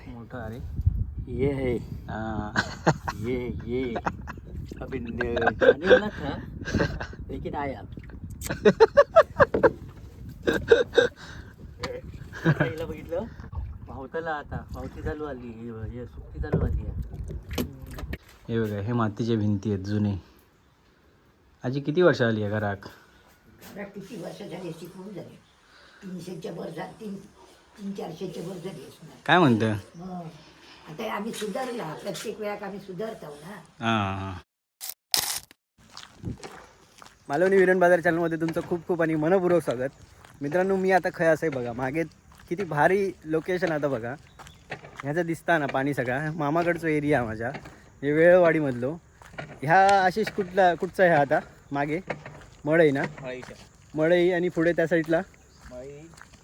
मोठा अरे ये है ये अभी जाने वाला था लेकिन आया. पहिला बघितलं पावताला आता पावती चालू आली हे सुट्टी चालू आली आहे. हे बघा हे मातीच्या भिंती आहेत जुने. आजी किती वर्ष आली आहे घराक? किती वर्ष झाली अशी खूप झाली. 300च्या वर झाली 300-400च्या वर झाली असणार. काय म्हणतं? मग आता आम्ही सुधारला प्रत्येक वेळात आम्ही सुधारतो ना. हां. मालवणी विरण बाजार चॅनलमध्ये तुमचं खूप खूप आणि मनपूर्वक स्वागत. मित्रांनो मी आता खय असं बघा मागे किती भारी लोकेशन आता बघा. ह्याचं दिसता ना पाणी सगळा मामाकडचं एरिया माझ्या हे वेळवाडीमधलो. ह्या आशिष कुठचा ह्या आता मागे मळई ना मळई आणि पुढे त्या साईडला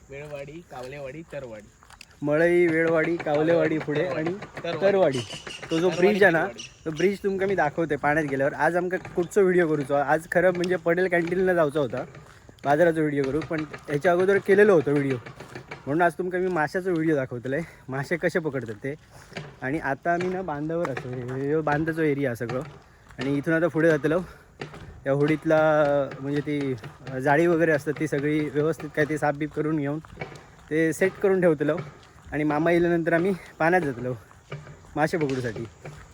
वेळवाडी कावलेवाडी तरवाडी. मळई वेळवाडी कावलेवाडी पुढे आणि तरवाडी. तो जो ब्रिज आहे ना तो ब्रिज तुमका मी दाखवते पाण्यात गेल्यावर. आज आमका कुठचा व्हिडिओ करूचो आज खरं म्हणजे पटेल कॅन्टीनला जायचा होता बाजाराचा व्हिडिओ करू पण ह्याच्या अगोदर केलेलं होतं व्हिडिओ म्हणून आज तुमका मी माशाचा व्हिडिओ दाखवतलं आहे. मासे कसे पकडतात ते. आणि आता आम्ही ना बांधावर असतो हे बांधाचा एरिया सगळं. आणि इथून आता पुढे जातलो त्या होडीतला म्हणजे ती जाळी वगैरे असतात ती सगळी व्यवस्थित काय ते साफबीफ करून घेऊन ते सेट करून ठेवतलो. आणि मामा येल्यानंतर आम्ही पाण्यात जातलो मासे पकडूसाठी.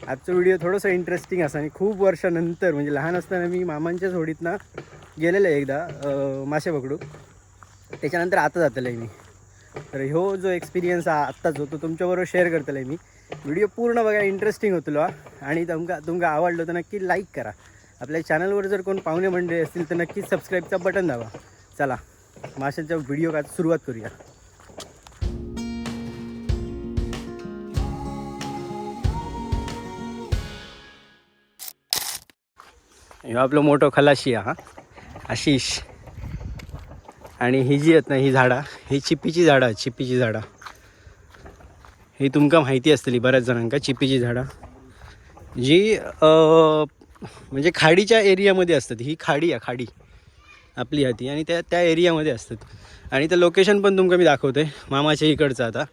आजचा व्हिडिओ थोडंसं इंटरेस्टिंग असा आणि खूप वर्षानंतर म्हणजे लहान असताना मी मामांच्याच होडीतनं गेलेलं आहे एकदा मासे पकडू. त्याच्यानंतर आता जातलं आहे मी. तर ह्यो जो एक्सपिरियन्स आत्ताच होतो तुमच्याबरोबर शेअर करतलं आहे मी. व्हिडिओ पूर्ण बघा इंटरेस्टिंग होतलो आणि तुमका आवडलं तर नक्की लाईक करा. आपल्या चॅनलवर जर कोण पाहुणे मंडळी असतील तर नक्कीच सबस्क्राईबचा बटन दाबा. चला माशाच्या व्हिडिओ का सुरुवात करूया. ह्यो आपलं मोठं खलाशी हा आशिष. आणि ही जी आहेत ना ही झाडा ही चिप्पीची झाडं आहेत. चिप्पीची झाडा ही तुमका माहिती असतली बऱ्याच जणांका. चिप्पीची झाडा जी म्हणजे खाडीच्या एरियामध्ये असतात. ही खाडी आहे खाडी आपली हाती आणि त्या एरियामध्ये असतात. आणि ते लोकेशन पण तुमका मी दाखवते मामाच्या इकडचं. आता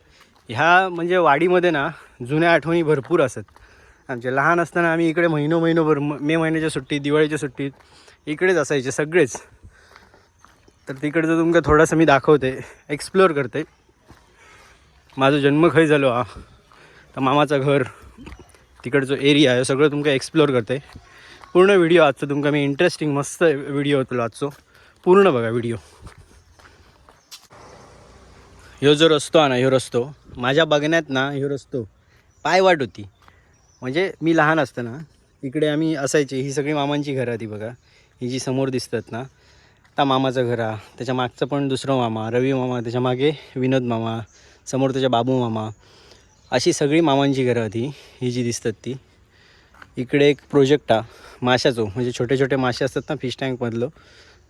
ह्या म्हणजे वाडीमध्ये ना जुन्या आठवणी भरपूर असतात. आमच्या लहान असताना आम्ही इकडे महिनोभर मे महिन्याच्या सुट्टीत दिवाळीच्या सुट्टीत इकडेच असायचे सगळेच. तर तिकडचं तुमका थोडंसं मी दाखवते एक्सप्लोअर करते. माझा जन्म खय झालो हा तर मामाचं घर तिकडचं एरिया आहे सगळं तुमका एक्सप्लोअर करते. पूर्ण व्हिडिओ आजचं तुमका मी इंटरेस्टिंग मस्त व्हिडिओ होतो आजचो. पूर्ण बघा व्हिडिओ. ह्यो जो रस्तो आहे ना ह्यो रस्तो माझ्या बघण्यात ना ह्यो रस्तो पायवाट होती. म्हणजे मी लहान असताना इकडे आम्ही असायचे. ही सगळी मामांची घरं ती बघा. ही जी समोर दिसतात ना त्या मामाचं घर आहे. त्याच्या मागचं पण दुसरं मामा रवी मामा. त्याच्या मागे विनोद मामा. समोर त्याच्या बाबू मामा. अशी सगळी मामांची घरं होती ही जी दिसतात ती. इकडे एक प्रोजेक्ट आहे माशाचो म्हणजे छोटे छोटे मासे असतात ना फिश टँकमधलं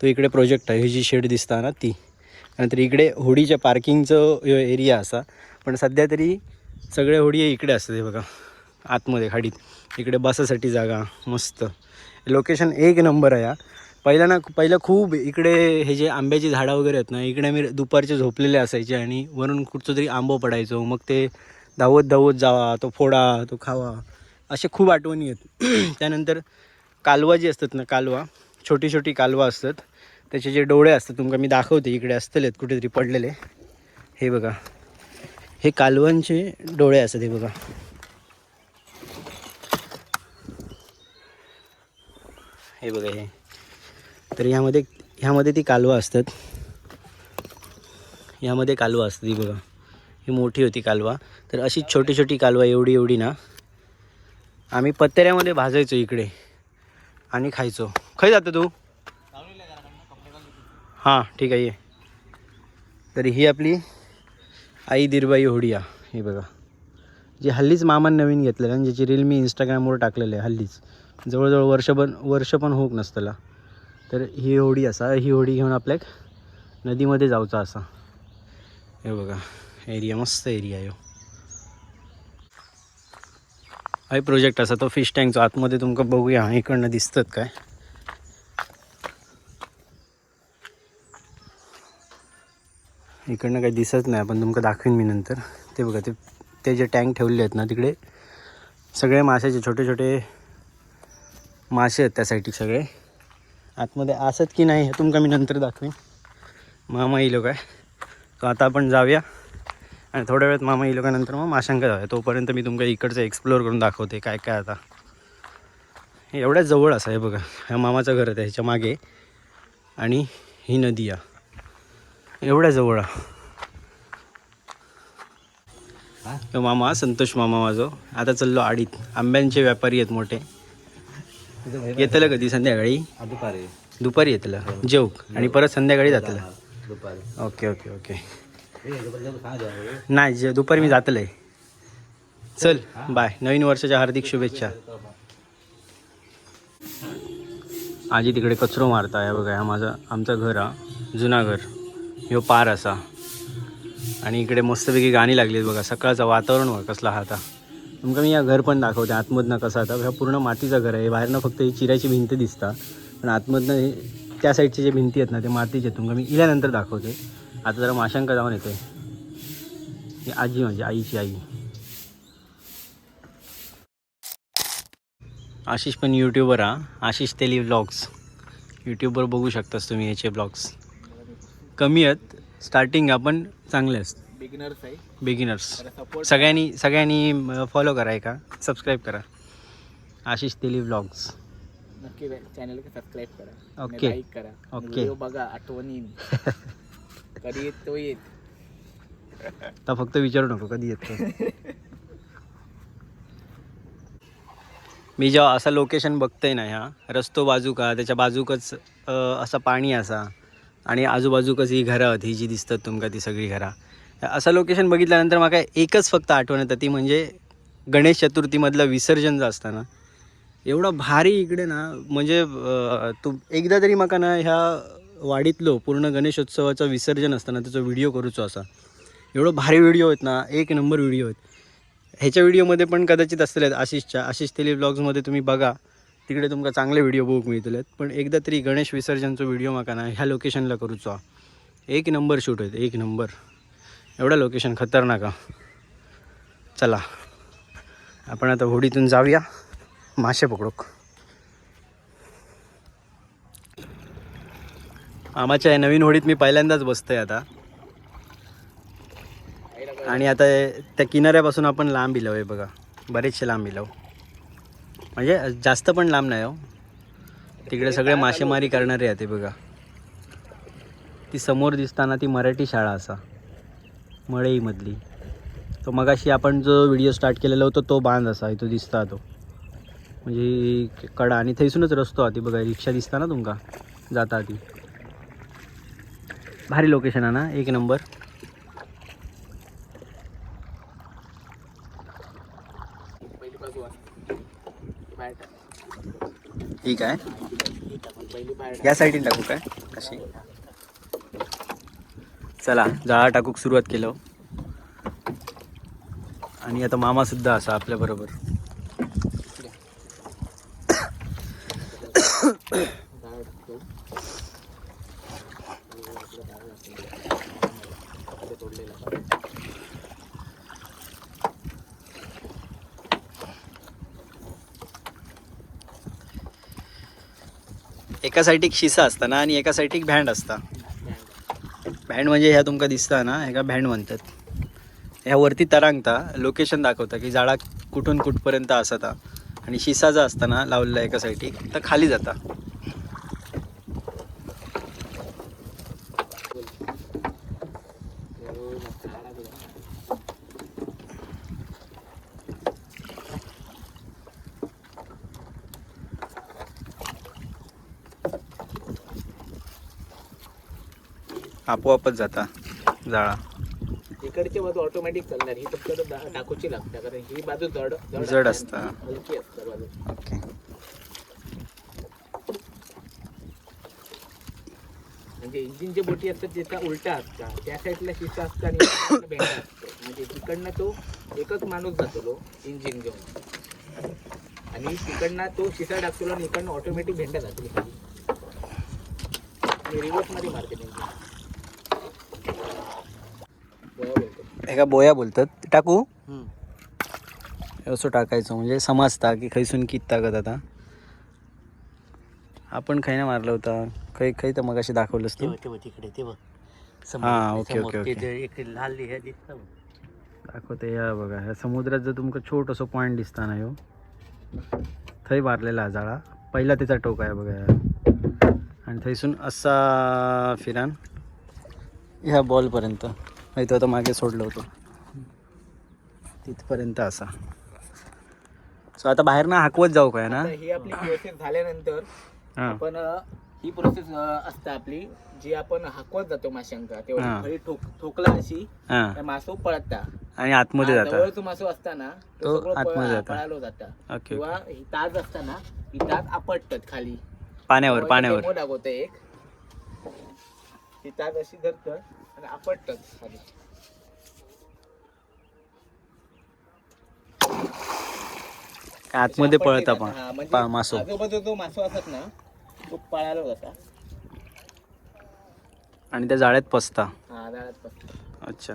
तो इकडे प्रोजेक्ट आहे. ही जी शेड दिसता ना ती. नंतर इकडे होडीच्या पार्किंगचं एरिया असा. पण सध्या तरी सगळे होडी इकडे असतात. हे बघा आतमध्ये खाडीत. इकडे बसासाठी जागा मस्त. लोकेशन एक नंबर आहे. पहिलं खूप इकडे हे जे आंब्याची झाडं वगैरे आहेत ना इकडे मी दुपारचे झोपलेले असायचे आणि वरून कुठचं तरी आंबो पडायचो. मग ते धावत जावा तो फोडा तो खावा असे खूप आठवणी आहेत. त्यानंतर कालवा जी असतात ना कालवा छोटी छोटी कालवा असतात त्याचे जे डोळे असतात तुमका मी दाखवते. इकडे असतलेत कुठेतरी पडलेले. हे बघा हे कालवांचे डोळे असतात. हे बघा हे बघा हे. तर ह्यामध्ये ती कालवा असतात. ह्यामध्ये कालवा असतात. ही बघा ही मोठी होती कालवा. तर अशी छोटी छोटी कालवा एवढी ना आम्ही पत्त्यामध्ये भाजायचो इकडे आणि खायचो. खाय जातो तू हां ठीक आहे ये. तर ही आपली आई दिरबाई होडी आहे. हे बघा जी हल्लीच मामान नवीन घेतलेलं आणि ज्याची रील मी इंस्टाग्रामवर टाकलेलं आहे हल्लीच जवळजवळ वर्ष पण होऊक नसतला. तर ही होडी असा ही होडी घेऊन आपल्या नदीमध्ये जाऊचा असा. हे बघा एरिया मस्त एरिया आहे. हा प्रोजेक्ट असा तो फिश टँकचा आतमध्ये तुमका बघूया इकडनं दिसतात काय. इकडनं काही दिसत नाही, पण तुमका दाखवीन मी नंतर. ते बघा, ते जे टँक ठेवले आहेत ना तिकडे सगळे माशाचे छोटे छोटे मासे आहेत त्या साईडचे सगळे. आतमध्ये असत की नाही हे तुमका मी नंतर दाखवीन. मामा येईल काय, तर आता आपण जाऊया आणि थोड्या वेळात मामा येईल का नंतर मग माशांका जाऊया. तोपर्यंत मी तुमका इकडचं एक्सप्लोअर करून दाखवते काय काय. आता हे एवढ्या जवळ असं आहे बघा, ह्या मामाचं घर आहे ह्याच्या मागे आणि ही नदी आहे एवढ्या जवळ. तो मामा संतोष मामा माझो. आता चाललो आडीत. आंब्यांचे व्यापारी आहेत मोठे. येतलं कधी संध्याकाळी? दुपारी येतलं जेवक आणि परत संध्याकाळी जातलं. Okay okay okay. नाही दुपारी मी जातलंय. चल बाय. नवीन वर्षाच्या हार्दिक शुभेच्छा. आजी तिकडे कचरो मारता आहे बघा. हा आमचं घर हा जुना घर. ह्यो पार असा आणि इकडे मस्तपैकी गाणी लागली बघा. सकाळचं वातावरण बघा कसला हा. आता तुमका मी या घर पण दाखवते आतमधनं कसं. आता ह्या पूर्ण मातीचं घर आहे. बाहेरनं फक्त ही चिऱ्याची भिंत दिसता, पण आतमधनं त्या साईडचे जे भिंती आहेत ना ते मातीचे. तुमका मी इल्यानंतर दाखवते. आता जरा माशांका जाऊन येते. ही आजी म्हणजे आईची आई. आशिष पण यूट्यूबर हा. आशिष तेली व्लॉग्स यूट्यूबवर बघू शकतास तुम्ही. याचे ब्लॉग्स कमी आहेत स्टार्टिंग, आपण चांगले असतात. बिगिनर्स सगळ्यांनी फॉलो करा, का सबस्क्राईब करा. आशिष तेली व्लॉग्स नक्की चॅनल सबस्क्राईब करा. ओके लाईक करा. ओके. बघा आठवणी कधी येत तो येत. आता फक्त विचारू नको कधी येतो. मी जेव्हा असं लोकेशन बघतोय ना, ह्या रस्तो बाजू का त्याच्या बाजूकच असं पाणी असा आणि आजूबाजूकच ही घरं आहेत. ही जी दिसतात तुमका ती सगळी घरा. असं लोकेशन बघितल्यानंतर मला एकच फक्त आठवण येतं, ती म्हणजे गणेश चतुर्थीमधलं विसर्जन जे असतं ना, एवढं भारी इकडे ना. म्हणजे तू एकदा तरी मका ना ह्या वाडीतलो पूर्ण गणेशोत्सवाचं विसर्जन असताना त्याचा व्हिडिओ करूचो असा. एवढं भारी व्हिडिओ आहेत ना, एक नंबर व्हिडिओ आहेत. ह्याच्या व्हिडिओमध्ये पण कदाचित असतील आशिष तेली ब्लॉग्समध्ये तुम्ही बघा, तिकडे तुमका चांगले व्हिडिओ बघूक मिळतील. पण एकदा तरी गणेश विसर्जनचं व्हिडिओ माका ना ह्या लोकेशनला करूचो. एक नंबर शूट आहेत, एक नंबर. एवढं लोकेशन खतरनाक. चला आपण आता होडीतून जाऊया मासे पकडूक. आमाच्या या नवीन होडीत मी पहिल्यांदाच बसतोय आता. आणि आता त्या किनाऱ्यापासून आपण लांब इलाव आहे बघा, बरेचसे लांब इलाव. म्हणजे जास्त पण लांब नाही हो. तिकडे सगळे मासेमारी करणारे आहेत बघा. ती समोर दिसताना ती मराठी शाळा असा मळईमधली. तो मगाशी आपण जो व्हिडिओ स्टार्ट केलेला होता तो बांध असा तो दिसता तो, म्हणजे कडा. आणि थैसूनच रस्तो आहे ती बघा. रिक्षा दिसता ना तुमका जाता ती. भारी लोकेशन आहे ना, एक नंबर. ठीक आहे. या साईडने टाकू काय अशी. चला जाळा टाकूक सुरुवात केलं. आणि आता मामा सुद्धा असा आपल्या बरोबर. एका साईड एक शिसा असता ना आणि एका साईड एक भँड असता. भँड म्हणजे ह्या तुमका दिसता ना, ह्या भँड म्हणतात. ह्या वरती तरंगता लोकेशन दाखवता की जाळा कुठून कुठपर्यंत असता. आणि शिसा जो असता ना लावलेला एका साईड तर खाली जाता. आपोआपच जाता जाळा. इकडची बाजू ऑटोमॅटिक चालणार, ही फक्त टाकूची लागते कारण ही बाजू जड असता. हलकी असते बाजू. ओके. म्हणजे इंजिनच्या बोटी असतात ज्याचा उलटा असतात त्या साईडला शिसा असतात आणि भेंडा असतो. म्हणजे तिकडनं तो एकच माणूस जातो इंजिन घेऊन आणि तिकडनं तो शिसा टाकतो आणि इकडनं ऑटोमॅटिक भेंडा जातो. रिव्हर्स मध्ये मारते इंजिन. एका बोया बोलतात टाकू असं टाकायचं म्हणजे समजता की खैसून कित टाकत आता आपण खाई ना मारलं होता काही तर मग अशी दाखवलंस तू तिकडे ते बघ हां ओके ओके ओके एक लाल हे दिसतं दाखवते या बघा ह्या समुद्रात जर तुमका छोटंसं पॉईंट दिसता ना ह्यो थंय मारलेला हा जाळा पहिला त्याचा टोक आहे बघा ह्या. आणि थंयसून असा फिरान ह्या बॉलपर्यंत तो आता मागे सोडलं होतं तिथपर्यंत असा सो आता बाहेर ना हाकवत जाऊ काय ना ही आपली प्रोसेस झाल्यानंतर हां आपण ही प्रोसेस असते आपली जी आपण हाकवत जातो माशांका हा. तेव्हा खरी ठोकला अशी हां त्या मासो पळता आणि आतमध्ये जाता जवळचा मासो असताना तो सगळं आतमध्ये जाता. पळालो जाता ओके किंवा ही ताज असताना ही ताज आपटतात खाली पाण्यावर पाण्यावर डेमो दाखवतं एक ही ताज अशी धरतात आणि आपटतात खाली आतमध्ये पळत हा, आपण म्हणजे मासो आजूबाजूचा जो मासो असत ना तो पळालो जाता आणि त्या जाळ्यात पसता हा जाळ्यात पळतो. अच्छा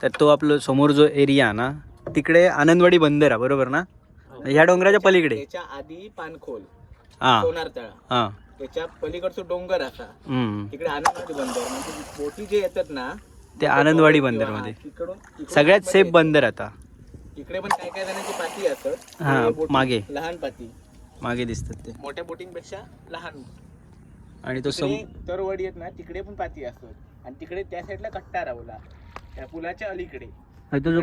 तर तो आपलं समोर जो एरिया ना तिकडे आनंदवाडी बंदर आहे बरोबर ना ह्या डोंगराच्या पलीकडे त्याच्या आधी पानखोल हां सोनार तळा हां त्याच्या पलीकडचा डोंगर असा हम्म. तिकडे आनंदवाडी बंदर म्हणजे बोटी जे येतात ना ते आनंदवाडी बंदरमध्ये तिकडून सगळ्यात सेफ बंदर आता इकडे पण काय काय जणांची पाती असत हा, मागे. लहान पाती मागे दिसतात ते मोठ्या बोटिंगपेक्षा लहान आणि तो तिकडे तरवडी आहेत ना तिकडे पण पाती असतात आणि तिकडे त्या साईडला कट्टा रावला त्या पुलाच्या अलीकडे तो जो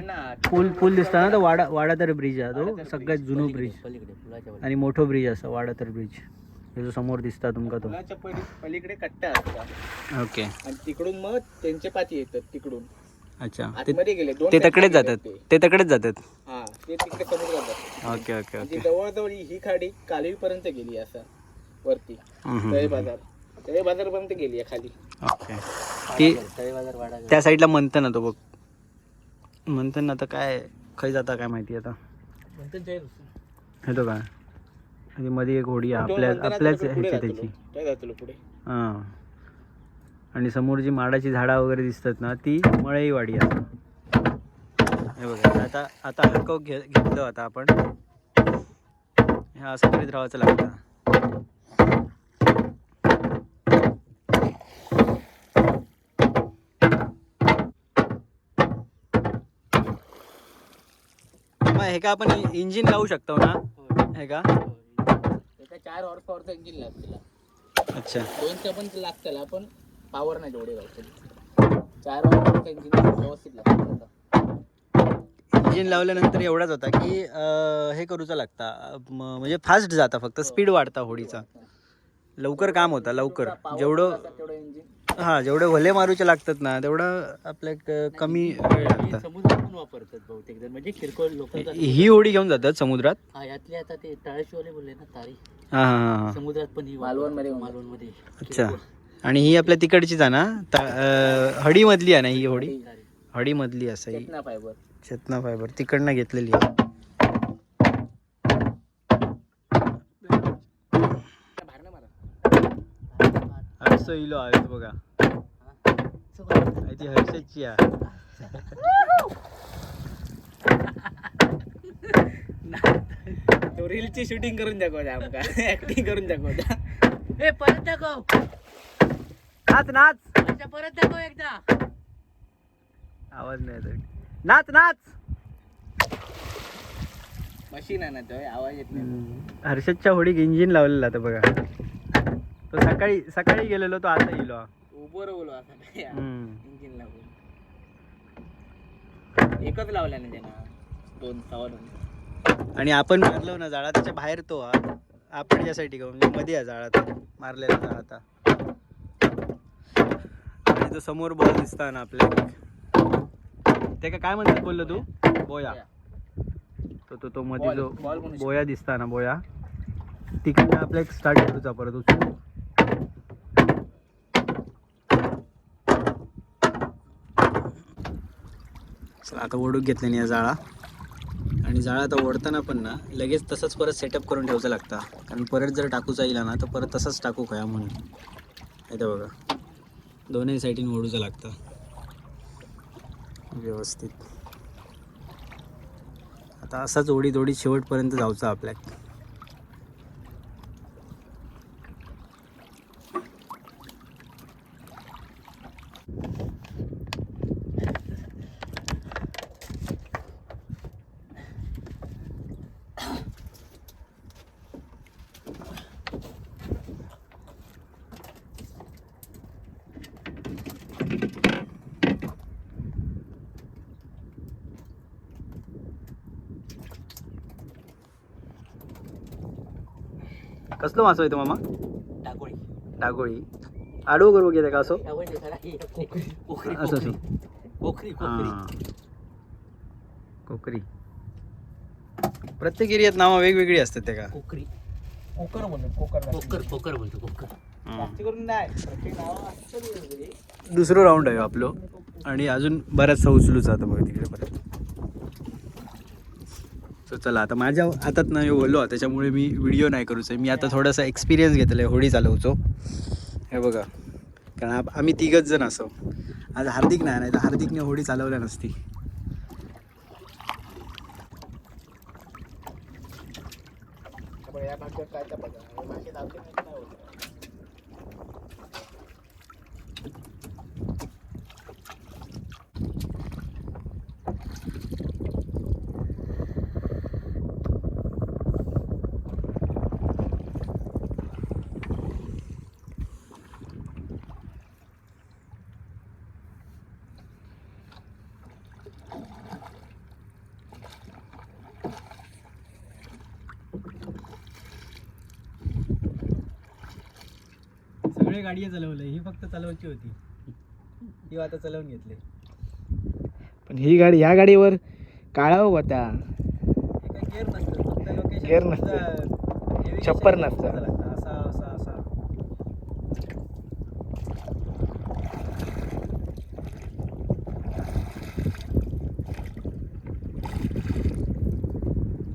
पूल दिसता ना तो वाडातर ब्रिज आहे तो वाडातर सगळ्यात जुनो ब्रिज आणि मोठो ब्रिज असा वाडातर ब्रिज जो समोर दिसता तुमका तो पुलाच्या पलीकडे कट्टा असतात ओके आणि तिकडून मग त्यांचे पाती येतात तिकडून अच्छा आतमध्ये गेले दोन ते side तकडेच ला जातात गेले ते तकडेच जातात हा ते तिकडे समुद्रात जातात ओके ओके म्हणजे ओके जवळजवळ ही खाडी कालवीपर्यंत गेली असा वरती हम्म. तळे बाजार पर्यंत गेली आहे खाली ओके ती त्या साईडला म्हणतं ना तो बघ म्हणतं ना आता काय खाई जाता काय माहिती आता हे तो काय आणि मध्ये एक होडी आहे आपल्याच ह्याची त्याची पुढे हां आणि समोर जी माडाची झाडं वगैरे दिसतात ना ती मळईवाडी आहे हे बघा आता आता हलकं घेतलं आता आपण ह्या असं करीत राहायचं लागतं हे का आपण इंजिन लावू शकतो ना हे का एका 4 हॉर्स पॉवरचं इंजिन लागतं अच्छा 2चं पण लागतं पण पॉवर नाही तेवढे लागतं 4 हॉर्स पॉवरचं इंजिन व्यवस्थित लागतं इंजिन लावल्यानंतर एवढाच होता की हे करूचा लागता म्हणजे फास्ट जाता फक्त स्पीड वाढता होडीचा लवकर काम होता लवकर जेवढं तेवढं इंजिन हां जेवढे भले मारूचे लागतात ना तेवढं आपल्या कमी वेळ लागतात समुद्रात पण वापरतात बहुतेक जण म्हणजे किरकोळ लोक ही होडी घेऊन जातात समुद्रात हा यातले आता ते तळाशीवाले बोलले ना तारी हां हां हां समुद्रात पण ही मालवणमध्ये अच्छा आणि ही आपल्या तिकडचीच आहे ना हडीमधली आहे ना ही होडी हडीमधली असं ही चेतना फायबर चेतना फायबर तिकडनं घेतलेली आहे हर्ष इलो आहे तो बघा ती हर्षची आहे तो रीलची शूटिंग करून दाखवता आमका ऍक्टिंग करून दाखवता ए परत दाखव नाच नाच परत दाखव एकदा आवाज नाही येत नाच नाच मशीन आहे ना तो आवाज येत नाही हर्षदच्या होडीक इंजिन लावलेलं आता बघा तो सकाळी गेलेलो तो आता येलो उभं बोलो आता हम्म. इंजिन लावून एकच लावला ना त्यांना 2 आणि आपण मारलो ना जाळा त्याच्या बाहेर तो आपण यासाठी म्हणजे मध्ये आहे जाळा तो मारलेला जाळा आता आणि तो समोर बॉल दिसता ना आपल्या ते काय म्हणतात बोललो तू बोया तो मध्ये जो बॉल म्हणू बोया दिसता ना बोया तिकडनं आपल्या एक स्टार्ट करूचा परत उचलू आता ओढूक घेतले नाही या जाळा आणि जाळा आता ओढताना पण ना लगेच तसंच परत सेटअप करून ठेवायचं लागतं कारण परत जर टाकूचा येईल ना तर परत तसंच टाकू काय म्हणून इथं बघा दोन्ही साईडीन ओढूचं लागतं व्यवस्थित. आता असाच ओढीत ओढीत शेवटपर्यंत जाऊचा आपल्या. कसलो मासो येतो मामा? टाकोळी टाकोळी. आडवं करू घेता का असो? कोकरी असं असं. कोकरी हां. कोकरी. प्रत्येक एरियात नावं वेगवेगळी असतात त्या का? कोकरी कोकर म्हणून कोकर कोकर बोलतो कोकर. जास्त करून नाही प्रत्येक नाव असतं वेगवेगळी. दुसरं राऊंड आहे आपलं आणि अजून बऱ्याचसा उचलूच आता बघा तिकडे परत. सो चला आता माझ्या हातात नाही बोललो त्याच्यामुळे मी व्हिडिओ नाही करूच आहे. मी आता थोडासा एक्सपिरियन्स घेतला आहे होडी चालवतो. हे बघा कारण आम्ही तिघच जण असो. आज हार्दिक नाही तर हार्दिकने होडी चालवल्या नसती. या भागात काय तर बघा भाषेत आवडत नाही होत. सगळे गाडी चालवले ही फक्त चालवायची होती. ही आता चालवून घेतली. पण ही गाडी या गाडीवर काळाव होता. गेअर नसतं फक्त लोकेशन. गेअर नसतं. छप्पर नसतं. असा असा असा.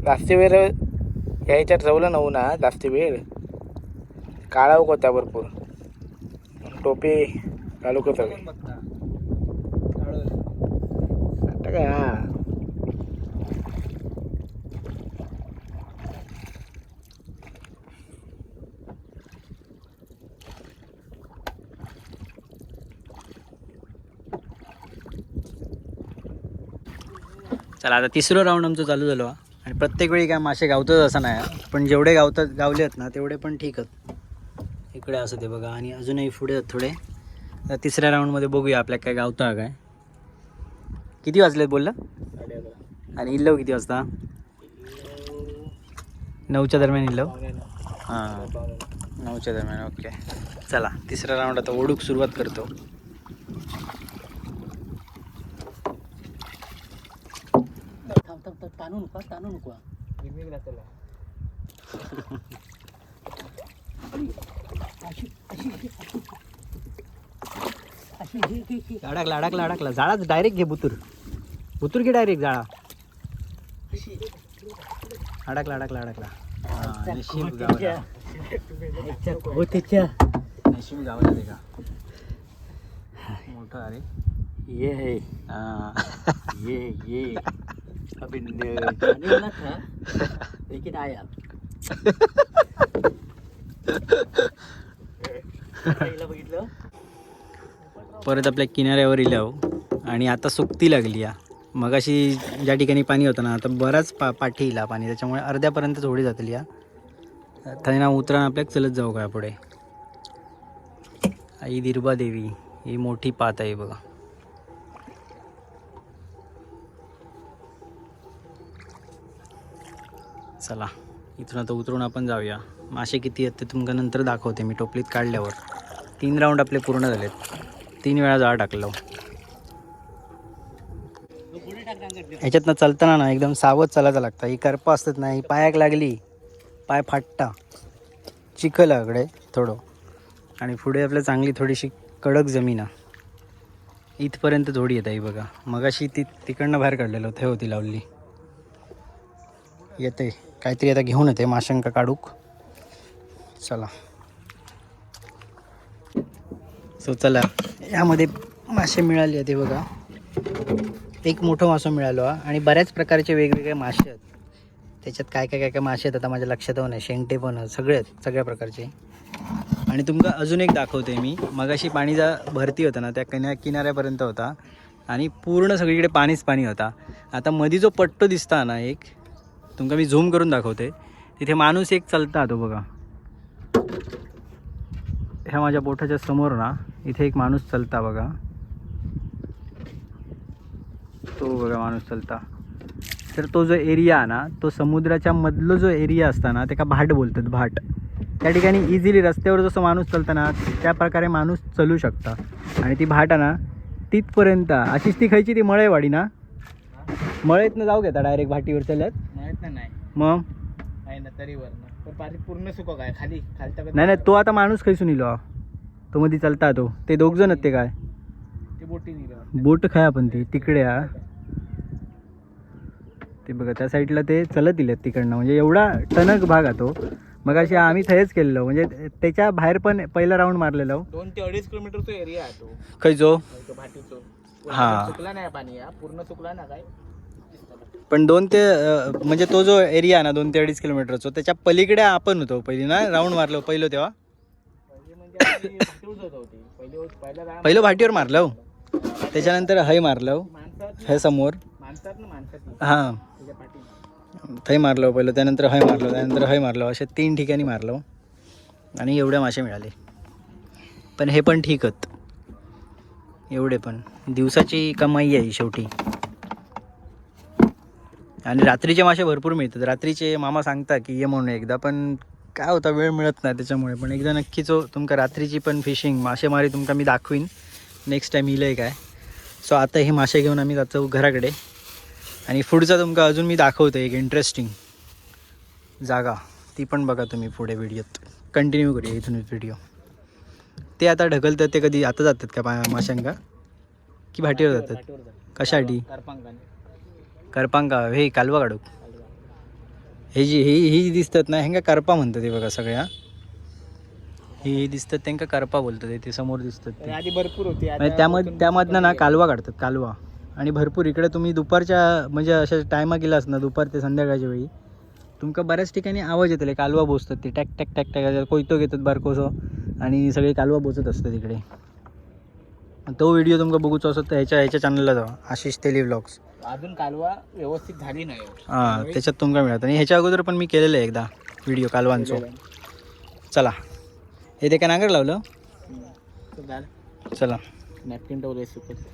जास्त वेळ ह्याच्यात रवलं नव्हू ना जास्त वेळ काळाव होता भरपूर. टोपी घालू का सगळे बघता आता काय हा चला आता तिसरं राऊंड आमचं चालू झालो हा. आणि प्रत्येक वेळी काय मासे गावतच असं नाही पण जेवढे गावले आहेत ना तेवढे पण ठीक आहेत. इकडे असं ते बघा आणि अजूनही पुढे आहेत थोडे. आता तिसऱ्या राऊंडमध्ये बघूया आपल्या काय गावतं काय. किती वाजलेत बोललं? आणि इल्लव किती वाजता? 9च्या दरम्यान इल्लव. हां 9च्या दरम्यान. ओके चला तिसरा राऊंड आता ओढूक सुरुवात करतो. ताणू नको अडकला जाळाच डायरेक्ट घे. बुतूर घे डायरेक्ट जाळा. अडकला हां नशीब गावला. नशीब गावला ते का मोठं. अरे ये हां ये अभी जाने वाला था लेकिन आया. बघितलं परत आपल्या किनाऱ्यावर इलाव आणि आता सुकती लागली या. मगाशी ज्या ठिकाणी पाणी होतं ना आता बराच पाठी इला पाणी त्याच्यामुळे अर्ध्यापर्यंत थोडी जातली या. थंय ना उतरान आपल्याक चलत जाऊ काय पुढे. आई दिरबा देवी ही मोठी पात आहे बघा. चला इथून आता उतरून आपण जाऊया. मासे किती आहेत ते तुमका नंतर दाखवते मी टोपलीत काढल्यावर. 3 राऊंड आपले पूर्ण झालेत. 3 वेळा जाळ टाकलो. ह्याच्यातनं चालताना ना एकदम सावध चालायचं लागतं. ही करपा असतात ना ही पायाक लागली पाय फाटता. चिखल आकडे थोडं आणि पुढे आपल्या चांगली थोडीशी कडक जमीन आहे. इथपर्यंत थोडी येत आहे बघा. मगाशी तिकडनं बाहेर काढलेलं होतं होती लावली. येते काहीतरी आता घेऊन येते माशांका काढूक. चला सो चला यामध्ये मासे मिळाले ते बघा. एक मोठं मासं मिळालो हा. आणि बऱ्याच प्रकारचे वेगवेगळे मासे आहेत. त्याच्यात काय काय काय काय मासे आहेत आता माझ्या लक्षात येऊ नये. शेंगटे पण आहेत, सगळे आहेत, सगळ्या प्रकारचे. आणि तुमका अजून एक दाखवते मी. मगाशी पाणी जा भरती होता ना, त्या किनाऱ्यापर्यंत होता आणि पूर्ण सगळीकडे पाणीच पाणी होता. आता मध्ये जो पट्टो दिसता ना एक, तुमका मी झूम करून दाखवते. तिथे माणूस एक चालता तो बघा. ह्या माझ्या बोटाच्या समोर ना इथे एक माणूस चालता बघा. तो बघा माणूस चालता. तर तो जो एरिया ना, तो समुद्राच्या मधलं जो एरिया असता ना, त्याला भाट बोलतात, भाट. त्या ठिकाणी इझिली रस्त्यावर जसं माणूस चालता ना, त्या प्रकारे माणूस चालू शकता. आणि ती भाट आहे ना तिथपर्यंत अशीच ती खायची ती मळेवाडी ना, मळेतनं जाऊ घेता डायरेक्ट भाटीवर चालत. माहित नाही मग आहे ना तरी वर पण पाणी पूर्ण सुको काय खाली खाली नाही तो आता माणूस खायसून इलो तो मध्ये चालता तो. ते दोघ जण आहेत ते काय ते बोटी निघाल बोट खाय आपण ती तिकडे हा. ते बघा त्या साईडला ते चलत दिलेत तिकडनं. म्हणजे एवढा टणक भाग आहे तो. मग अशी आम्ही थंयच केलेलो. म्हणजे त्याच्या बाहेर पण पहिला राऊंड मारलेलो. 2 ते 2.5 किलोमीटरचा एरिया आहे तो. खयचो भाटीचो. हा. सुकला नाही पाणी या पूर्ण सुकला ना काय. पण 2 ते म्हणजे तो जो एरिया ना 2 ते 2.5 किलोमीटरचा, त्याच्या पलीकडे आपण होतो पहिली ना राऊंड मारलो पहिलं तेव्हा. पहिलं भाटीवर मारलं. त्याच्यानंतर हय मारलं हे समोर हां थंय मारलं पहिलं, त्यानंतर हय मारलं, त्यानंतर हय मारलं, असे 3 ठिकाणी मारलं आणि एवढे मासे मिळाले. पण हे पण ठीकच, एवढे पण दिवसाची कमाई आहे शेवटी. आणि रात्रीचे मासे भरपूर मिळतात. रात्रीचे मामा सांगता की ये म्हणून एकदा, पण काय होता वेळ मिळत नाही त्याच्यामुळे. पण एकदा नक्कीच तुमका रात्रीची पण फिशिंग मासेमारी तुमका मी दाखवीन नेक्स्ट टाईम येईल काय. सो आता हे मासे घेऊन आम्ही जातो घराकडे. आणि पुढचा तुमका अजून मी दाखवतो एक इंटरेस्टिंग जागा, ती पण बघा तुम्ही पुढे व्हिडिओत. कंटिन्यू करूया इथून व्हिडिओ. ते आता ढकलतात ते कधी आता जातात का माशांका की भाटीवर जातात कशासाठी? करपांका हे कालवा काढू. हे जी ही दिसतात ना ह्यांका करपा म्हणतात. ते बघा सगळ्या ही दिसतात त्यांना करपा बोलतात. ते समोर दिसतात ते आधी भरपूर होती त्यामधनं ना कालवा काढतात, कालवा. आणि भरपूर इकडे तुम्ही दुपारच्या म्हणजे अशा टायमा गेलास ना दुपार ते संध्याकाळच्या वेळी तुमका बऱ्याच ठिकाणी आवाज येतले कालवा बोसतात. ते टॅक टॅक टॅक टॅक कोयतो घेतात बारकोसो आणि सगळे कालवा बोचत असतात इकडे. तो व्हिडिओ तुमका बघूचो असत तर ह्याच्या चॅनलला जावा, आशिष तेली व्लॉग्स. अजून कालवा व्यवस्थित झाली नाही. हां त्याच्यात तुमका मिळत. आणि ह्याच्या अगोदर पण मी केलेलं आहे एकदा व्हिडिओ कालवांचो. चला हे ते काय नांगर लावलं. चला नॅपकिन ठेवलं सुकत.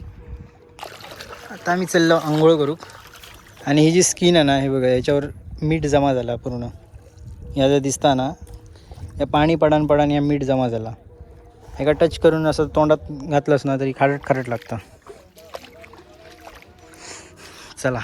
आता आम्ही चाललो आंघोळ करू. आणि ही जी स्किन आहे ना हे बघा याच्यावर मीठ जमा झाला पूर्ण. या जर दिसता ना या पाणी पडान या मीठ जमा झाला. एका टच करून असं तोंडात घातलंस ना तरी खारट खारट लागतं. चला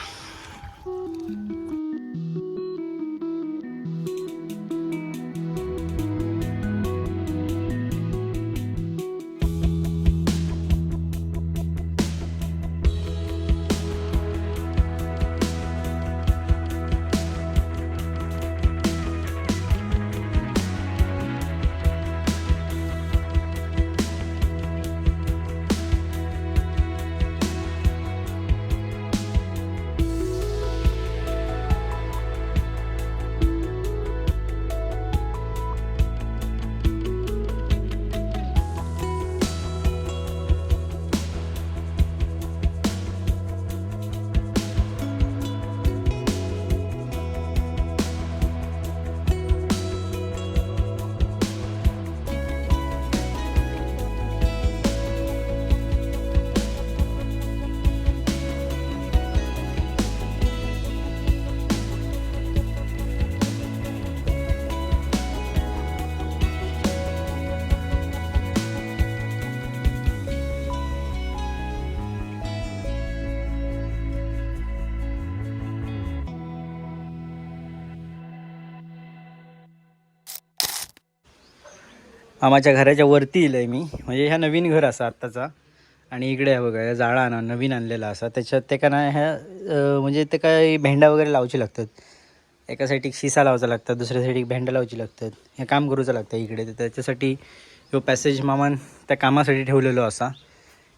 आम्हाच्या घराच्या वरती येईल आहे मी. म्हणजे ह्या नवीन घर असा आत्ताचा. आणि इकडे बघा या जाळा ना नवीन आणलेला असा. त्याच्यात ते का ना ह्या म्हणजे ते काय भेंडा वगैरे लावचे लागतात. एका साईड शिसा लावायचा लागतात, दुसऱ्या साईड भेंडा लावची लागतात. हे काम करूचं लागतं इकडे. तर त्याच्यासाठी ह्यो पॅसेज मामान त्या कामासाठी ठेवलेलो असा.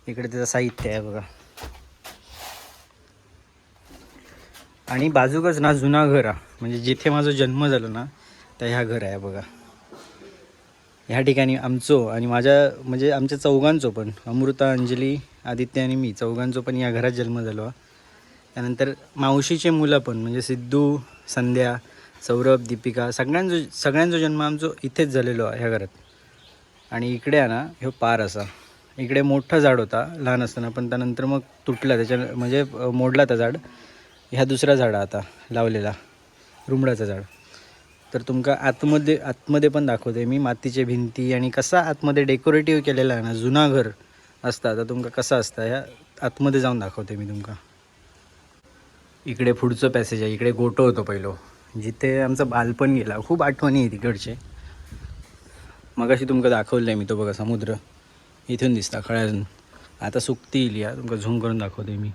इकडे त्याचं साहित्य आहे बघा. आणि बाजूकच ना जुना घर हा, म्हणजे जिथे माझा जन्म झाला ना तर ह्या घर आहे बघा. ह्या ठिकाणी आमचो आणि माझ्या म्हणजे आमच्या चौघांचो पण, अमृता, अंजली, आदित्य आणि मी चौघांचो पण या घरात जन्म झालो. त्यानंतर मावशीचे मुलं पण म्हणजे सिद्धू, संध्या, सौरभ, दीपिका सगळ्यांचा जन्म आमचो इथेच झालेलो आहे ह्या घरात. आणि इकडे आहे ना ह्यो पार असा, इकडे मोठं झाड होता लहान असताना, पण त्यानंतर मग तुटला, त्याच्या म्हणजे मोडला त्या झाड. ह्या दुसरा झाड आता लावलेला रुमडाचं झाड. तर तुमका आतमध्ये पण दाखवते मी मातीचे भिंती आणि कसा आतमध्ये डेकोरेटिव्ह केलेला आहे ना, जुना घर असता तर तुमका कसा असता ह्या आतमध्ये जाऊन दाखवते मी तुमका. इकडे पुढचं पॅसेज आहे, इकडे गोटो होतो पहिलो, जिथे आमचं बालपण गेला. खूप आठवणी आहे तिकडचे. मगाशी तुमका दाखवलं आहे मी, तो बघा समुद्र इथून दिसता खळ्यातून. आता सुकती येईल या, तुमका झूम करून दाखवते मी.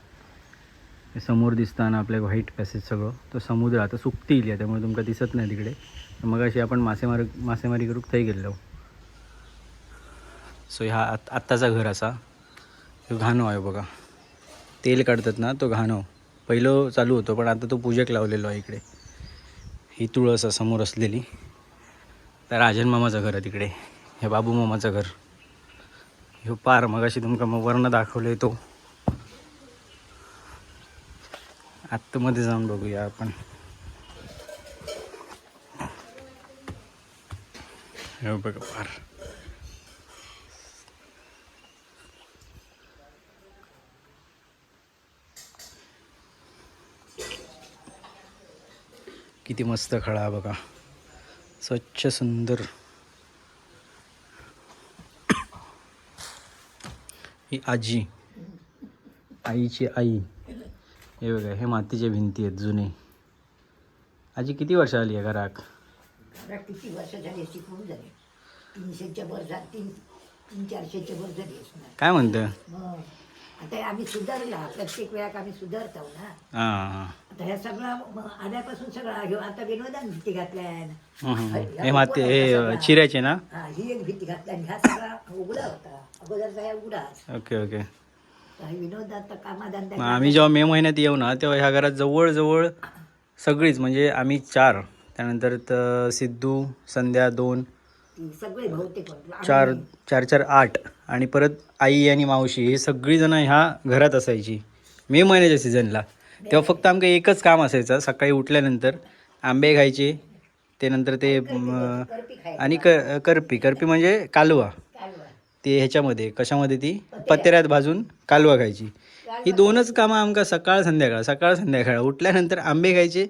हे समोर दिसताना आपल्या व्हाईट पॅसेज सगळं तो समुद्र आता सुकती येईल या, त्यामुळे तुमका दिसत नाही तिकडे. मगाशी आपण मासेमारी करूक थंय गेलो. सो ह्या आत्ताचा घर असा. तो घाणो आहे बघा, तेल काढतात ना तो घाणो पहिलं चालू होतो, पण आता तो पूजक लावलेलो आहे इकडे. ही तुळस समोर असलेली. तर राजन मामाचं घर आहे तिकडे, हे बाबू मामाचं घर. ह्यो पार मगाशी तुमका मग वर्ण दाखवलं तो. आतमध्ये जाऊन बघूया आपण. हे बघा पार. किती मस्त खळा बघा, स्वच्छ सुंदर. ही आजी, आईची आई. हे बघा, हे मातीच्या भिंती आहेत जुने. आजी किती वर्ष आली आहे घराक? घरात किती वर्ष झाली अशी खूप झाली. 300च्या वर झाली, 300-400च्या वर झाली असणार. काय म्हणतं? मग आता आम्ही सुधारला, प्रत्येक वेळात आम्ही सुधारतो ना. हां. आता ह्या सगळं आल्यापासून सगळं ह्यो आता विनोदान भीती घातल्या. हे माती हे चिऱ्याचे ना? हा, ही एक भीती घातल्या आणि ह्या सगळा उघडा होता. अगोदरचा ह्या उघडाच. ओके. विनोद आता मग कामाधंदा आम्ही जेव्हा मे महिन्यात येऊ ना तेव्हा ह्या घरात जवळ सगळीच, म्हणजे आम्ही 4, त्यानंतर सिद्धू, संध्या 2, सगळे बहुतेक 4 8 आणि परत आई आणि मावशी हे सगळी जण ह्या घरात असायची मे महिन्याच्या सीझनला. तेव्हा फक्त आमचं एकच काम असायचं, सकाळी उठल्यानंतर आंबे खायचे, ते नंतर ते आणि करपी म्हणजे कालवा. ते ह्याच्यामध्ये कशामध्ये ती पत्र्यात भाजून कालवा खायची. ही 2च कामं आमका सकाळ संध्याकाळ. उठल्यानंतर आंबे खायचे.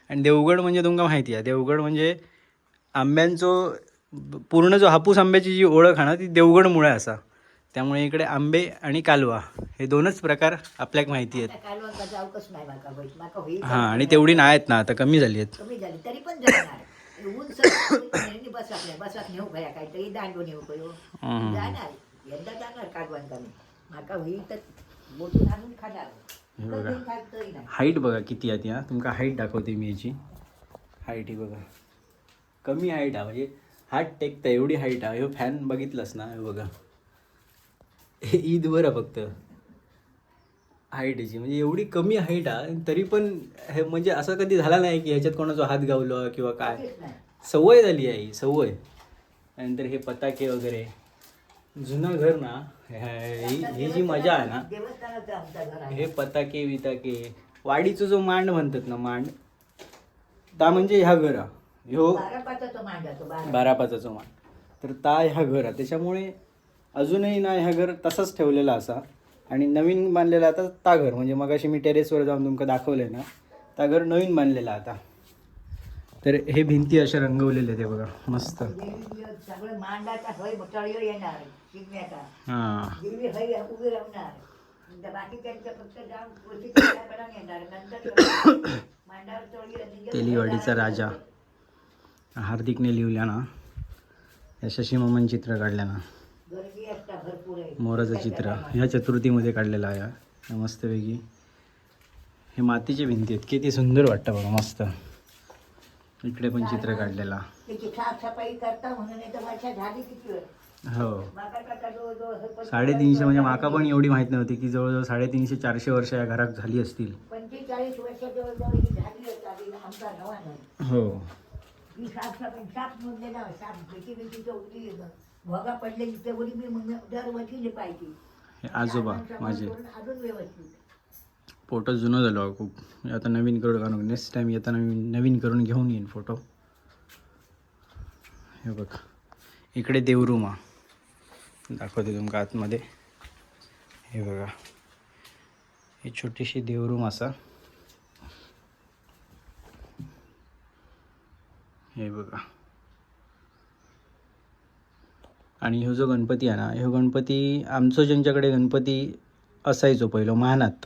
आणि देवगड म्हणजे तुमका माहिती आहे, देवगड म्हणजे आंब्यांचो पूर्ण जो हापूस आंब्याची जी ओळख आहे ना ती देवगडमुळे असा. त्यामुळे इकडे आंबे आणि कालवा हे 2च प्रकार आपल्याक माहिती आहेत. हां, आणि तेवढी नाही आहेत ना, आता कमी झाली आहेत. कमी झाली तरी पण जाणार. ऊन बसात नेऊ भया काहीतरी दांडो नेऊ करू जाणार. यंदा जाणार काढवान कमी माका होई तर बोटून आणून खाणार. हाईट बघा किती आहे ती. तुमका हाईट दाखवते मी याची. हाईट ही बघा, कमी हाईट आहे, म्हणजे हात टेकता एवढी हाईट आहे. ह्यो फॅन बघितलंस ना, हे बघा हे ईद बरं फक्त हाईट याची, म्हणजे एवढी कमी हाईट आहे तरी पण हे म्हणजे असं कधी झाला नाही की ह्याच्यात कोणाचा हात गावला किंवा काय. सवय झाली आहे ही सवय. त्यानंतर हे पताके वगैरे जुनं घर ना, ही जी मजा आहे ना, हे पताके विताके वाडीचा जो मांड म्हणतात ना, मांड ता म्हणजे ह्या घर ह्यो 12 मांड. तर ता ह्या घर आहे, त्याच्यामुळे अजूनही ना ह्या घर तसंच ठेवलेला असा. आणि नवीन बांधलेला आता ता घर, म्हणजे मगाशी मी टेरेसवर जाऊन तुमका दाखवलंय ना, ता घर नवीन बांधलेला आता. तर हे भिंती अशा रंगवलेले ते बघा मस्त. सगळं मांडाचा हय तळीव येणार शिगम्याचा. हां, देवी हय उभी राहणार. बाकी त्यांचं फक्त जाऊन येणार. नंतर मांडावर तळी तेलीवाडीचा राजा हार्दिकने लिहिल्या ना, या शशीमामांनी चित्र काढल्या ना, गर्दी असता भरपूर आहे. मोराचं चित्र ह्या चतुर्थीमध्ये काढलेलं आहे मस्तपैकी. हे मातीचे भिंती आहेत, किती सुंदर वाटतं बघा मस्त. इकडे पण चित्र काढलेला. त्याची साफसफाई करता म्हणून तर वर्षा झाली किती वेळ. हो, 350 म्हणजे माका पण एवढी माहीत नव्हती की जवळजवळ 350-400 वर्ष या घरात झाली असतील. 45 वर्ष जवळजवळ ही झाली होती आमचा नवानं. हो ही साप मोडलेला साप भीती चौकली भोगा पडले तेवढी मी मग दरवर्षी पाहिजे. हे आजोबा माझे अजून व्यवस्थित. फोटो जुनं झालो हा खूप. आता नवीन करून आणू. नेक्स्ट टाइम येताना मी नवीन करून घेऊन येईन फोटो. हे बघ इकडे देवरूम हा दाखवते तुमका आतमध्ये. हे बघा ही छोटीशी देवरूम असा. हे बघा आणि ह्यो जो गणपती आहे ना ह्यो गणपती आमचो ज्यांच्याकडे गणपती असायचो पहिलो मानात.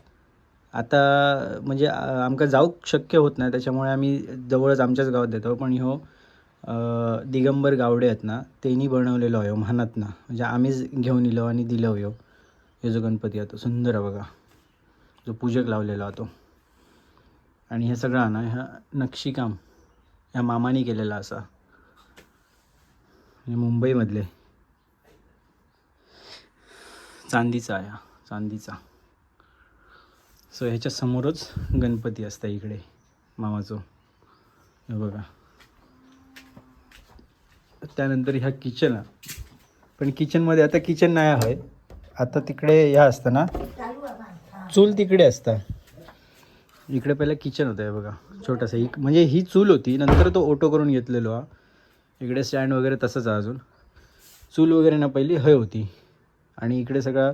आता म्हणजे आमका जाऊक शक्य होत नाही त्याच्यामुळे आम्ही जवळच आमच्याच गावात देतो. पण ह्यो दिगंबर गावडे आहेत ना त्यांनी बनवलेलो आहे महानात ना. म्हणजे आम्हीच घेऊन इलो आणि दिलो ह्यो. हे जो गणपती आहे तो सुंदर आहे बघा. जो पूजक लावलेला तो. आणि हे सगळं ना ह्या नक्षीकाम ह्या मामाने केलेला असा. हे मुंबईमधले चांदीचा आहे चांदीचा. सो ह्याच्या समोरच गणपती असता इकडे मामाचो. हे बघा त्यानंतर ह्या किचन आहे. पण किचनमध्ये आता किचन नाही आहे. आता तिकडे ह्या असतं ना चूल तिकडे असता. इकडे पहिलं किचन होतं. हे बघा छोटासा म्हणजे ही चूल होती नंतर तो ऑटो करून घेतलेलो हा. इकडे स्टँड वगैरे तसंच आहे अजून. चूल वगैरे ना पहिली हय होती. आणि इकडे सगळा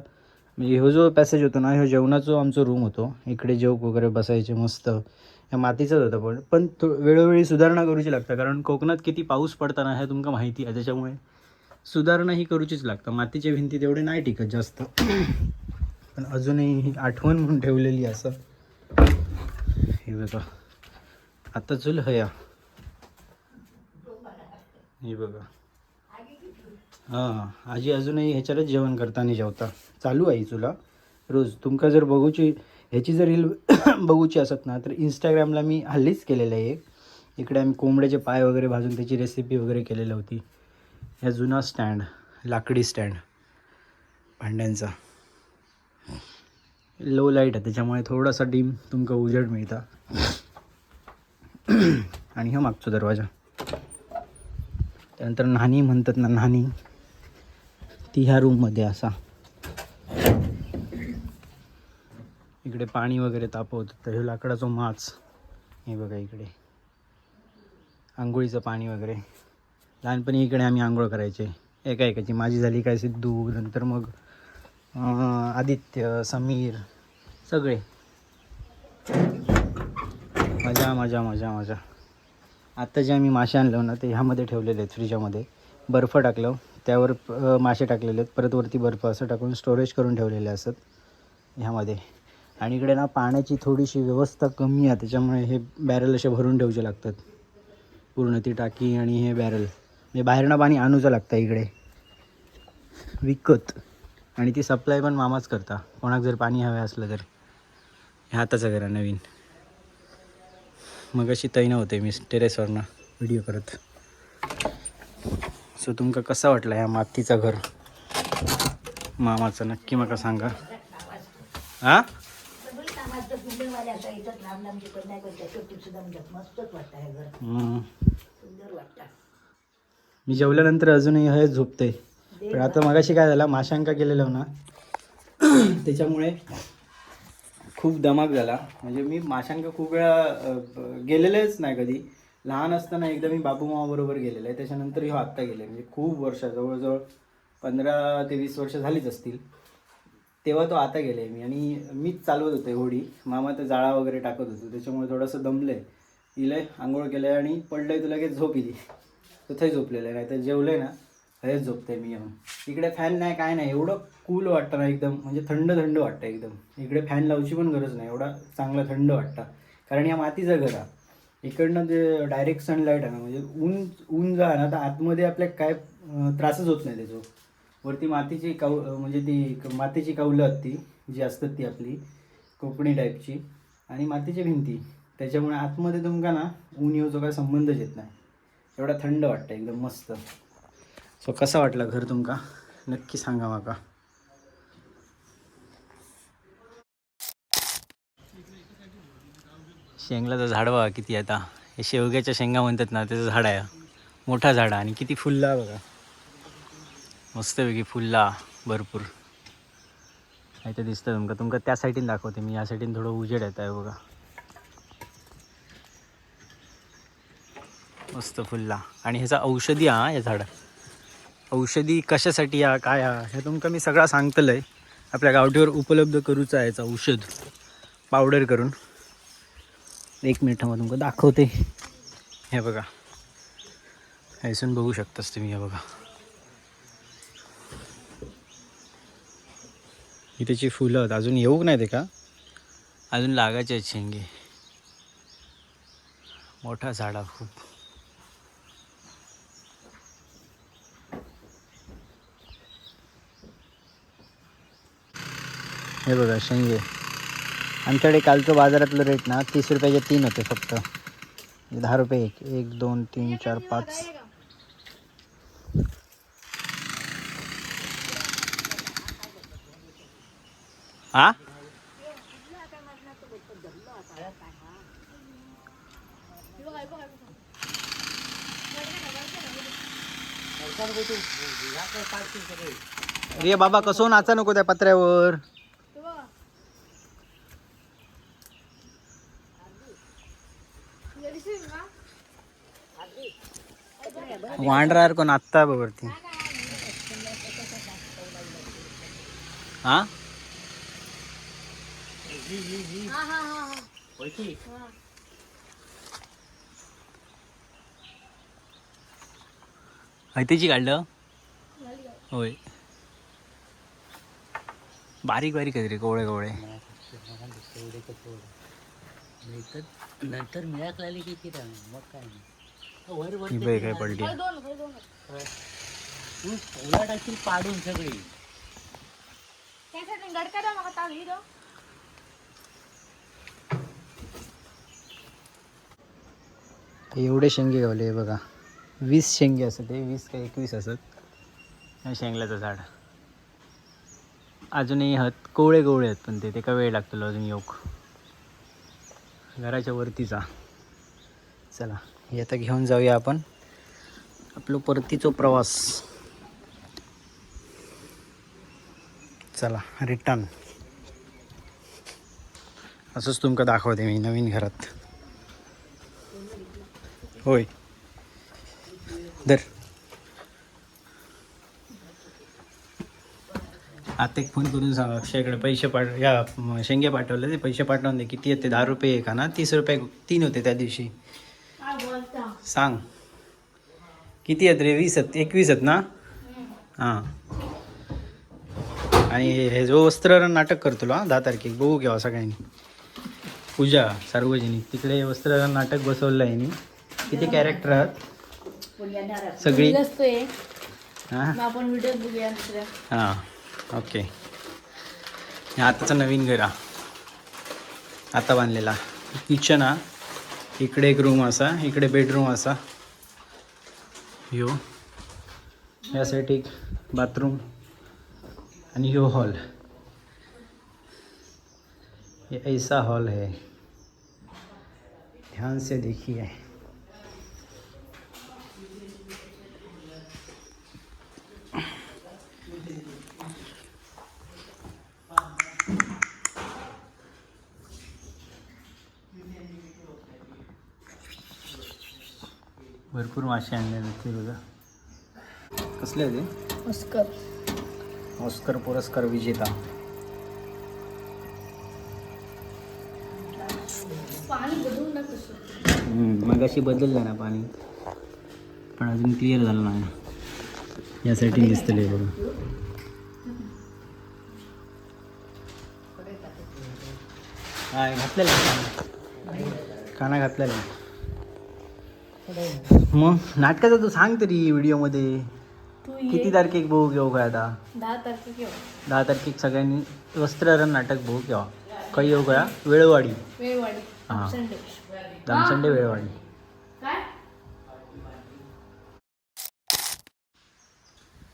म्हणजे ह्यो जो पॅसेज होतो ना ह्यो जेवणाचो आमचा रूम होतो. इकडे जेवक वगैरे बसायचे मस्त. ह्या मातीचंच होतं पण वेळोवेळी सुधारणा करूची लागतं. कारण कोकणात किती पाऊस पडताना हे तुमका माहिती आहे. त्याच्यामुळे सुधारणा ही करूचीच लागतं. मातीचे भिंती तेवढे नाही टिकत जास्त. पण अजूनही ही आठवण म्हणून ठेवलेली असं. हे बघा आता चूल हया. हे बघा हां आजी अजूनही ह्याच्यावरच जेवण करताना जेवता. चालू आहे चुला रोज. तुमका जर बघूची ह्याची जर रील बघूची असत ना तर इंस्टाग्रामला मी हल्लीच केलेलं आहे एक. इकडे आम्ही कोंबड्याचे पाय वगैरे भाजून त्याची रेसिपी वगैरे केलेली होती. ह्या जुना स्टँड लाकडी स्टँड भांड्यांचा. लो लाईट आहे त्याच्यामुळे थोडासा डीम तुमका उजेड मिळता. आणि हा मागचा दरवाजा. त्यानंतर न्हाणी म्हणतात ना न्हाणी ती ह्या रूममध्ये असा. इकडे पाणी वगैरे तापवतं तर हे लाकडाचा माच. हे बघा इकडे आंघोळीचं पाणी वगैरे. लहानपणी इकडे आम्ही आंघोळ करायचे एकाची. माझी झाली काय सिद्धू नंतर मग आदित्य समीर सगळे. मजा मजा मजा मजा. आत्ता जे आम्ही मासे आणलो ना ते ह्यामध्ये ठेवलेले आहेत फ्रीजामध्ये. बर्फ टाकलं त्यावर मासे टाकलेले आहेत. परत वरती बर्फ असं टाकून स्टोरेज करून ठेवलेले असतात ह्यामध्ये. आणि इकडे ना पाण्याची थोडीशी व्यवस्था कमी आहे त्याच्यामुळे हे बॅरल असे भरून ठेवचे लागतात पूर्ण ती टाकी. आणि हे बॅरल म्हणजे बाहेरनं पाणी आणूचं लागतं इकडे विकत. आणि ती सप्लाय पण मामाच करता कोणाक जर पाणी हवे असलं तर. हे हाताचं घर आहे नवीन. मग अशी तैनं होते मी टेरेसवरनं व्हिडिओ करत. सो तुमका कसा वाटला ह्या मातीचा घर मामाचं नक्की मला सांगा. हां मी जेवल्यानंतर अजूनही हे झोपते. पण आता मगाशी काय झालं माशांका केलेलं ना त्याच्यामुळे खूप दमाक झाला. म्हणजे मी माशांका खूप वेळा गेलेलेच नाही कधी. लहान असताना एकदा मी बाबू मामाबरोबर गेलेलं आहे. त्याच्यानंतर ह्यो आत्ता गेले म्हणजे खूप वर्ष जवळजवळ 15 ते 20 वर्ष झालीच असतील. तेव्हा तो आता गेले मी. आणि मीच चालवत होते होडी. मामा तर जाळा वगैरे टाकत होतो त्याच्यामुळे थोडंसं दमलं आहे. इलंय आंघोळ केलं आहे आणि पडलं आहे तर लगेच झोप येईल. तिथंही झोपलेलं आहे. नाही तर जेवलं आहे ना हेच झोपते मी येऊन. इकडे फॅन नाही काय नाही एवढं कूल वाटतं ना एकदम. म्हणजे थंड थंड वाटतं एकदम. इकडे फॅन लावची पण गरज नाही एवढा चांगला थंड वाटतं. कारण या मातीचं घर आहे. इकडनं जे डायरेक्ट सनलाईट आहे ना म्हणजे ऊन जा ना तर आतमध्ये आपल्या काय त्रासच होत नाही त्याचं. वरती मातीची म्हणजे ती मातीची कौलं ती जी असतात ती आपली कोकणी टाईपची. आणि मातीची भिंती त्याच्यामुळे आतमध्ये तुमका ना ऊन येऊचा काय संबंधच येत नाही. एवढा थंड वाटतं एकदम मस्त. सो कसा वाटला घर तुमका नक्की सांगा माका. शेंगलाचं झाड बघा किती आता. हे शेवग्याच्या शेंगा म्हणतात ना, त्याचं झाड आहे. मोठा झाड आणि किती फुलला बघा. मस्तपैकी फुलला भरपूर. इथं दिसतं तुमका त्या साईडीन दाखवते मी. या साईडीन थोडं उजेड येत आहे बघा. मस्त फुलला. आणि ह्याचा औषधी हा या झाड. औषधी कशासाठी हा काय हा हे तुमका मी सगळा सांगतलंय. आपल्या गावठीवर उपलब्ध करूचा आहे याचा औषध पावडर करून. 1 मिनिटामध्ये तुमका दाखवते. हे बघा, हैसून बघू शकतास तुम्ही. हे बघा, ही त्याची फुलं आहेत. अजून येऊक नाही ते का, अजून लागायचे आहेत शेंगे. मोठा झाड हा खूप. हे बघा शेंगे. आमच्याकडे कालचं बाजारातलं रेट ना 30 रुपयाचे 3 होते फक्त. 10 रुपये 1 2 3 4 5. हा अरे बाबा, कसं नाचा नको त्या पत्र्यावर. वांडरार कोण आत्ता वरती. हा हैतेची काढलं होय. बारीक बारीक आहेत रे, कोवळे कोवळे. नंतर मिळाक लागली की मग काय ही बाई काय पडली. उलाटाची पाडून सगळी. एवढे शेंगे गावले हे बघा. 20 शेंगे असत. ते 20 का 21 असत या शेंगल्याचं झाड. अजूनही हत कोवळे कोवळे आहेत, पण ते का वेळ लागतो अजून योग. घराच्या वरतीचा. चला हे आता घेऊन जाऊया आपण आपलं परतीचा प्रवास. चला रिटर्न. असंच तुमका दाखवते मी नवीन घरात. होय दर आता एक फोन करून सांगा अक्षयकडे पैसे या शेंगे पाठवले. ते पैसे पाठवून दे. किती येते? 10 रुपये का ना 30 रुपये 3 होते त्या दिवशी. सांग किती आहेत रे? 20 आहेत 21 आहेत ना. हां. आणि हे जो वस्त्रहरण नाटक करतो 10 तारखेक बघू केव्हा सगळ्यांनी. पूजा सार्वजनिक तिकडे वस्त्रहरण नाटक बसवलं आहे मी. किती कॅरेक्टर आहात सगळी. हां ओके. हे आताचं नवीन घर आता बांधलेला. किचन हा. इकडे एक रूम असा, इकडे बेडरूम असा. ह्यो यासाठी एक बाथरूम आणि ह्यो हॉल. ये ऐसा हॉल है, ध्यान से देखिए. भरपूर मासे आणलेले ते बघा. कसले ते? ऑस्कर पुरस्कार विजेता. मगाशी बदललं ना पाणी, पण अजून क्लिअर झालं नाही. यासाठी दिसतले बघा. हाय घातलेला काना घातलेला. मग नाटकाचं तू सांग तरी व्हिडिओमध्ये. किती तारखेक बघू घेऊ काय आता? 10 तारखेक सगळ्यांनी वस्त्रहरण नाटक बघू केव्हा काही येऊ का? वेळवाडी. हां दामसंडे वेळवाडी.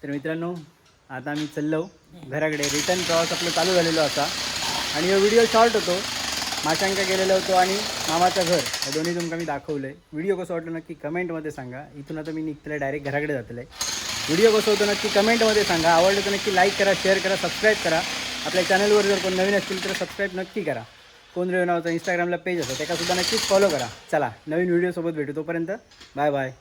तर मित्रांनो आता आम्ही चाललो घराकडे. रिटर्न प्रवास आपला चालू झालेलो असा आणि हा व्हिडिओ शॉर्ट होतो माशांका गेलेलो होतो आणि मामाचं घर हे दोन्ही तुमका मी दाखवलं आहे. व्हिडिओ कसं वाटलं नक्की कमेंटमध्ये सांगा. इथून आता मी निघतलं डायरेक्ट घराकडे जातलं आहे. व्हिडिओ कसं होतं नक्की कमेंटमध्ये सांगा. आवडलं तर नक्की लाईक करा, शेअर करा, सबस्क्राईब करा. आपल्या चॅनलवर जर कोण नवीन असतील तर सबस्क्राईब नक्की करा. कोण रेव नावाचा इंस्टाग्रामला पेज असतो त्याच्यासुद्धा नक्कीच फॉलो करा. चला नवीन व्हिडिओसोबत भेटू, तोपर्यंत बाय बाय.